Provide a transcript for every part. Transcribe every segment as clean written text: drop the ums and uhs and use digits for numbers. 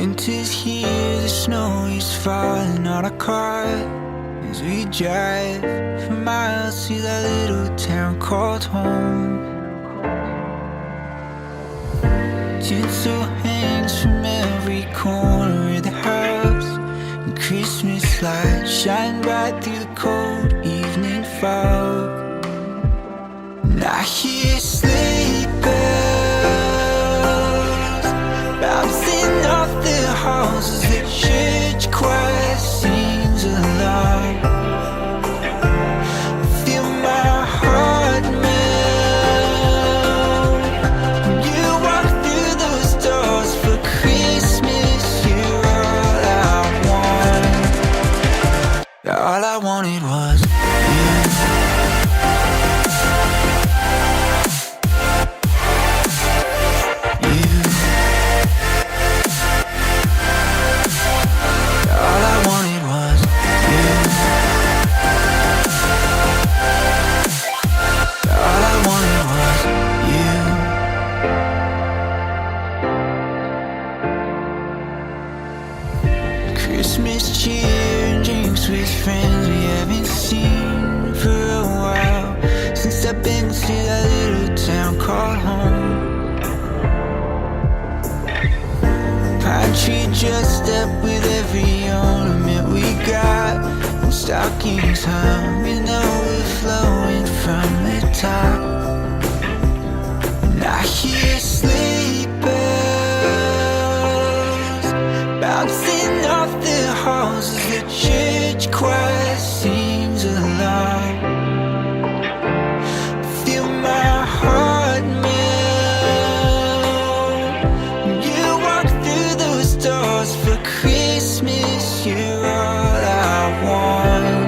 Winter's here, the snow is falling on our car as we drive for miles to that little town called home. Tinsel hangs from every corner of the house, and Christmas lights shine bright through the cold evening fog. And I hear sleigh bells bouncing off the halls as the church choir sings along. I feel my heart melt when you walk through those doors for Christmas. You're all I want. All I wanted was you. Christmas cheer and drinks with friends we haven't seen for a while, since I've been to that little town called home. Pine tree dressed up with every ornament we got, and stockings hung with overflowing from the top. And I hear sleigh bells bouncing off the halls as the church choir sings along. Feel my heart melt when you walk through those doors for Christmas. You're all I want.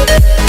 Tedhe